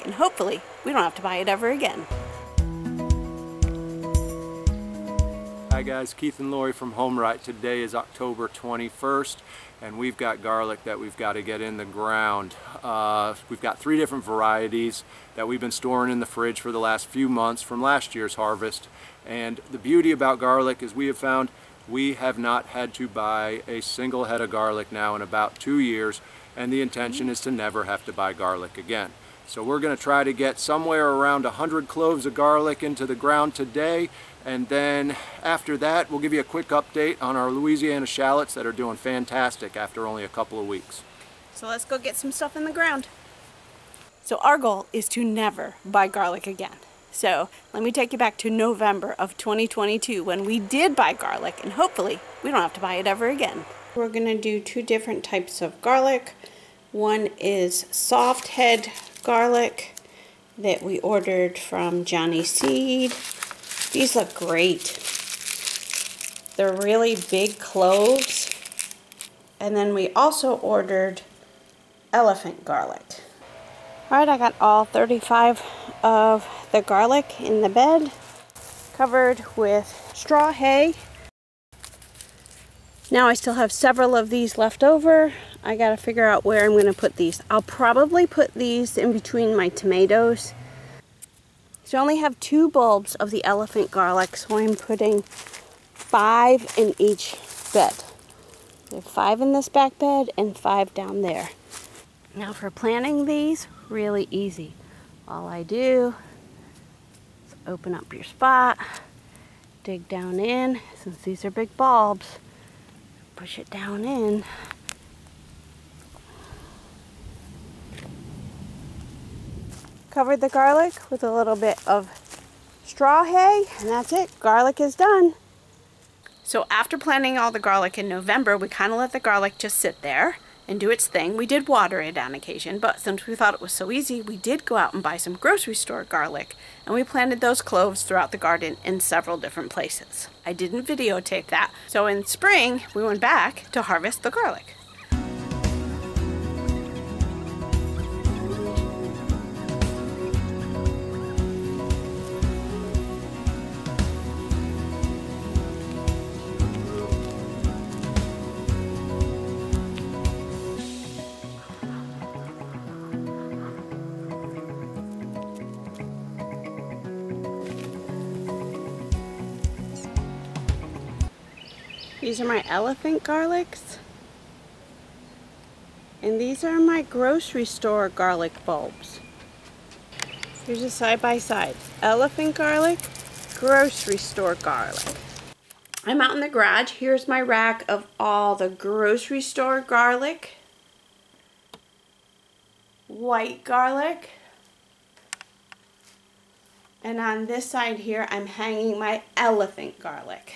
and hopefully we don't have to buy it ever again. Hi guys, Keith and Lori from HOMERIGHT. Today is October 21st and we've got garlic that we've got to get in the ground. We've got 3 different varieties that we've been storing in the fridge for the last few months from last year's harvest. And the beauty about garlic is we have found we have not had to buy a single head of garlic now in about 2 years, and the intention is to never have to buy garlic again. So we're going to try to get somewhere around 100 cloves of garlic into the ground today, and then after that we'll give you a quick update on our Louisiana shallots that are doing fantastic after only a couple of weeks. So let's go get some stuff in the ground. So our goal is to never buy garlic again. So let me take you back to November of 2022 when we did buy garlic, and hopefully we don't have to buy it ever again. We're going to do 2 different types of garlic. One is soft head garlic that we ordered from Johnny Seed. These look great. They're really big cloves. And then we also ordered elephant garlic. Alright, I got all 35 of the garlic in the bed, covered with straw hay. Now I still have several of these left over. I gotta figure out where I'm going to put these. I'll probably put these in between my tomatoes. So I only have 2 bulbs of the elephant garlic, so I'm putting 5 in each bed. I have 5 in this back bed and 5 down there. Now for planting these, really easy. All I do is open up your spot, dig down in, since these are big bulbs, push it down in. Covered the garlic with a little bit of straw hay, and that's it. Garlic is done. So after planting all the garlic in November, we kind of let the garlic just sit there and do its thing. We did water it on occasion, but since we thought it was so easy, we did go out and buy some grocery store garlic, and we planted those cloves throughout the garden in several different places. I didn't videotape that, so in spring we went back to harvest the garlic. These are my elephant garlics, and these are my grocery store garlic bulbs. Here's a side-by-side. Elephant garlic, grocery store garlic. I'm out in the garage. Here's my rack of all the grocery store garlic, white garlic, and on this side here I'm hanging my elephant garlic.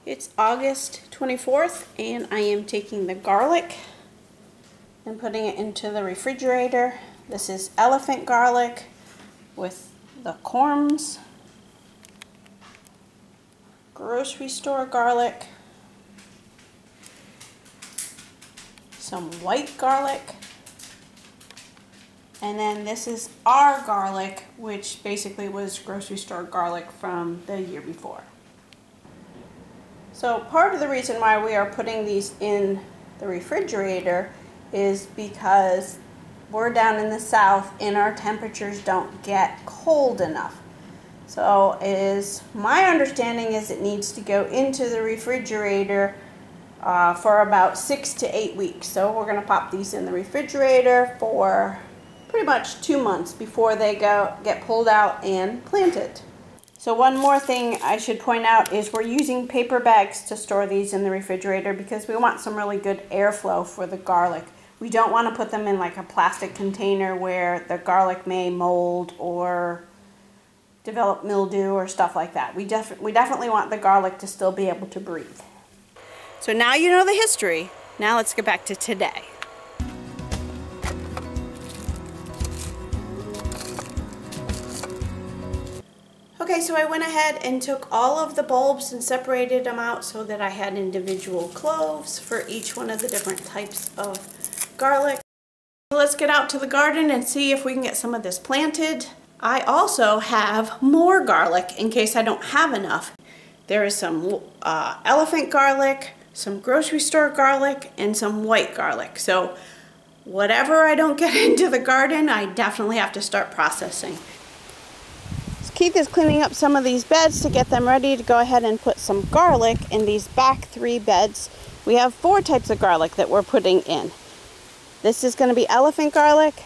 It's August 24th, and I am taking the garlic and putting it into the refrigerator. This is elephant garlic with the corms, grocery store garlic, some white garlic, and then this is our garlic, which basically was grocery store garlic from the year before. So part of the reason why we are putting these in the refrigerator is because we're down in the south and our temperatures don't get cold enough. So my understanding is it needs to go into the refrigerator for about 6 to 8 weeks. So we're going to pop these in the refrigerator for pretty much 2 months before they get pulled out and planted. So one more thing I should point out is we're using paper bags to store these in the refrigerator because we want some really good airflow for the garlic. We don't want to put them in like a plastic container where the garlic may mold or develop mildew or stuff like that. We definitely want the garlic to still be able to breathe. So now you know the history. Now let's get back to today. Okay, so I went ahead and took all of the bulbs and separated them out so that I had individual cloves for each one of the different types of garlic. Let's get out to the garden and see if we can get some of this planted. I also have more garlic in case I don't have enough. There is some elephant garlic, some grocery store garlic, and some white garlic. So whatever I don't get into the garden, I definitely have to start processing. So Keith is cleaning up some of these beds to get them ready to go ahead and put some garlic in these back 3 beds. We have 4 types of garlic that we're putting in. This is going to be elephant garlic.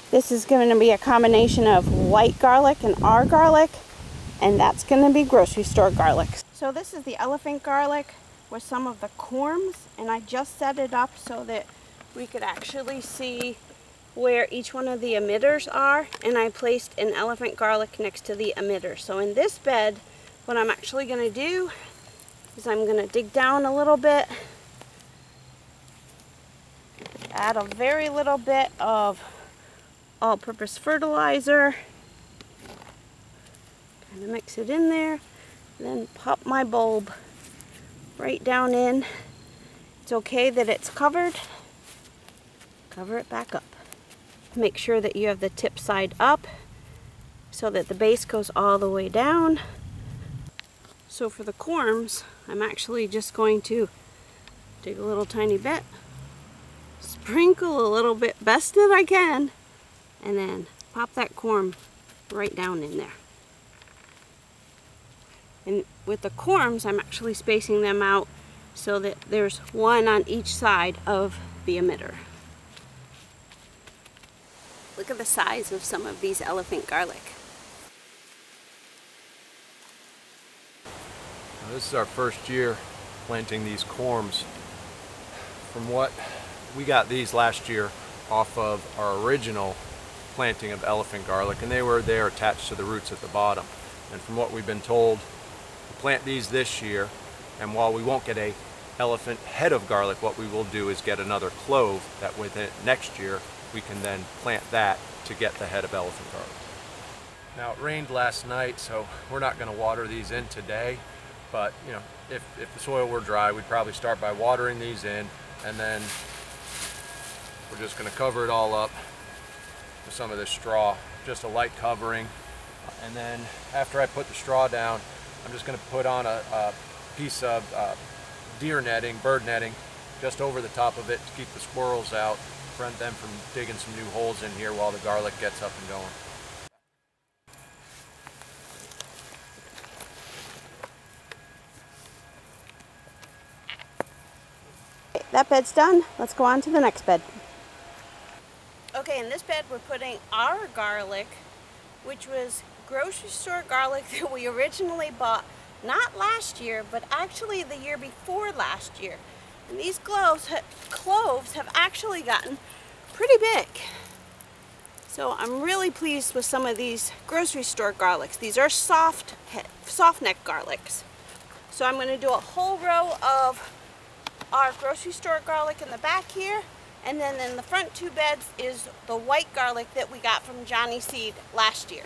This is going to be a combination of white garlic and our garlic. And that's going to be grocery store garlic. So this is the elephant garlic with some of the corms. And I just set it up so that we could actually see where each one of the emitters are. And I placed an elephant garlic next to the emitter. So in this bed, what I'm actually going to do is I'm going to dig down a little bit. Add a very little bit of all-purpose fertilizer. Kind of mix it in there. Then pop my bulb right down in. It's okay that it's covered. Cover it back up. Make sure that you have the tip side up so that the base goes all the way down. So for the corms, I'm actually just going to dig a little tiny bit. Sprinkle a little bit, best that I can, and then pop that corm right down in there. And with the corms, I'm actually spacing them out so that there's one on each side of the emitter. Look at the size of some of these elephant garlic. Now, this is our first year planting these corms. From what we got these last year off of our original planting of elephant garlic, and they were there attached to the roots at the bottom. And from what we've been told, we plant these this year, and while we won't get a elephant head of garlic, what we will do is get another clove that with it next year we can then plant that to get the head of elephant garlic. Now it rained last night, so we're not going to water these in today, but you know, if the soil were dry, we'd probably start by watering these in, and then we're just going to cover it all up with some of this straw, just a light covering. And then after I put the straw down, I'm just going to put on a piece of deer netting, bird netting, just over the top of it to keep the squirrels out, prevent them from digging some new holes in here while the garlic gets up and going. That bed's done. Let's go on to the next bed. Okay, in this bed we're putting our garlic, which was grocery store garlic that we originally bought not last year, but actually the year before last year. And these cloves have actually gotten pretty big. So I'm really pleased with some of these grocery store garlics. These are soft neck garlics. So I'm going to do a whole row of our grocery store garlic in the back here, and then in the front 2 beds is the white garlic that we got from Johnny Seed last year.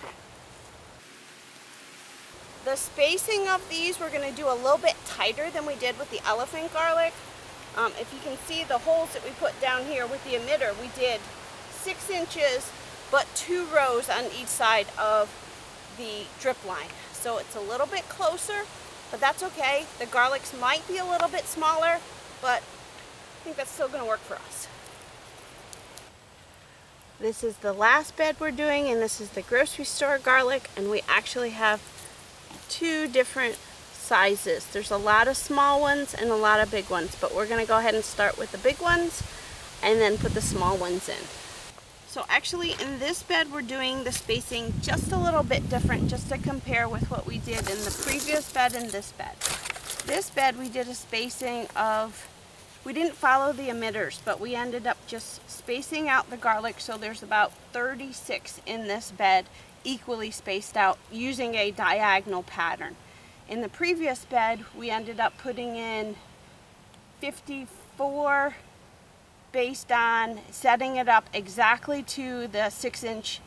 The spacing of these we're going to do a little bit tighter than we did with the elephant garlic. If you can see the holes that we put down here with the emitter, we did 6 inches but 2 rows on each side of the drip line. So it's a little bit closer, but that's okay. The garlics might be a little bit smaller, but I think that's still going to work for us. This is the last bed we're doing, and this is the grocery store garlic, and we actually have 2 different sizes. There's a lot of small ones and a lot of big ones, but we're going to go ahead and start with the big ones and then put the small ones in. So actually in this bed we're doing the spacing just a little bit different, just to compare with what we did in the previous bed and this bed. This bed we did a spacing of, we didn't follow the emitters, but we ended up just spacing out the garlic, so there's about 36 in this bed, equally spaced out using a diagonal pattern. In the previous bed we ended up putting in 54 based on setting it up exactly to the 6-inch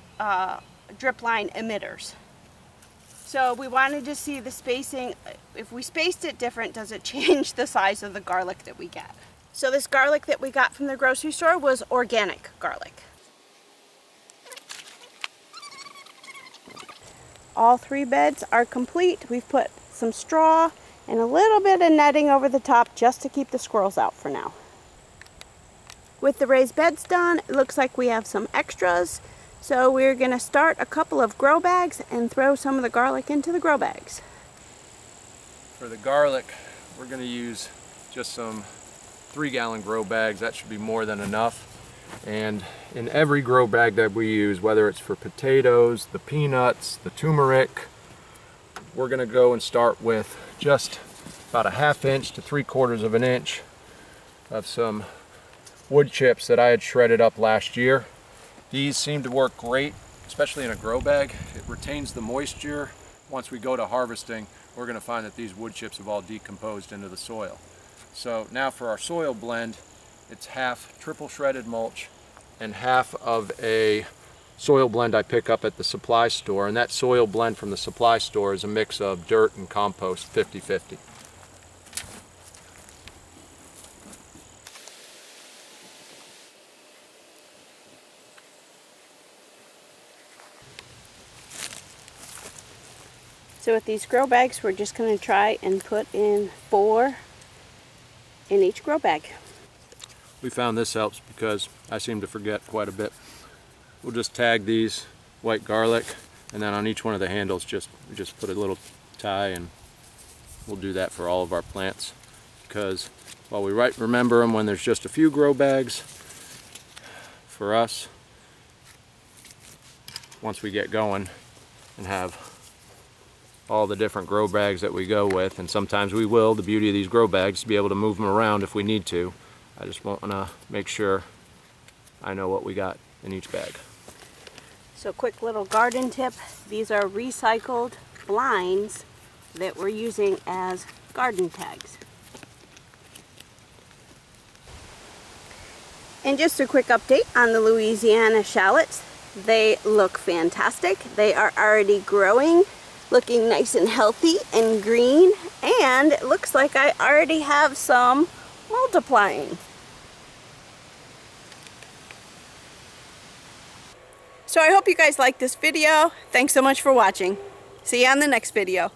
drip line emitters. So we wanted to see the spacing. If we spaced it different, does it change the size of the garlic that we get? So this garlic that we got from the grocery store was organic garlic. all 3 beds are complete. We've put some straw and a little bit of netting over the top just to keep the squirrels out for now. With the raised beds done, it looks like we have some extras. So we're going to start a couple of grow bags and throw some of the garlic into the grow bags. For the garlic, we're going to use just some 3-gallon grow bags. That should be more than enough. And in every grow bag that we use, whether it's for potatoes, the peanuts, the turmeric, we're going to go and start with just about a 1/2 inch to 3/4 of an inch of some wood chips that I had shredded up last year. These seem to work great, especially in a grow bag. It retains the moisture. Once we go to harvesting, we're going to find that these wood chips have all decomposed into the soil. So now for our soil blend, it's 1/2 triple shredded mulch and 1/2 of a soil blend I pick up at the supply store. And that soil blend from the supply store is a mix of dirt and compost, 50-50. So with these grow bags, we're just going to try and put in 4 in each grow bag. We found this helps because I seem to forget quite a bit. We'll just tag these white garlic, and then on each one of the handles we just put a little tie, and we'll do that for all of our plants, because while we remember them when there's just a few grow bags, for us, once we get going and have all the different grow bags that we go with, and sometimes we will, the beauty of these grow bags is to be able to move them around if we need to. I just want to make sure I know what we got in each bag. So quick little garden tip, these are recycled blinds that we're using as garden tags. And just a quick update on the Louisiana shallots. They look fantastic. They are already growing, looking nice and healthy and green, and it looks like I already have some multiplying. So I hope you guys liked this video. Thanks so much for watching. See you on the next video.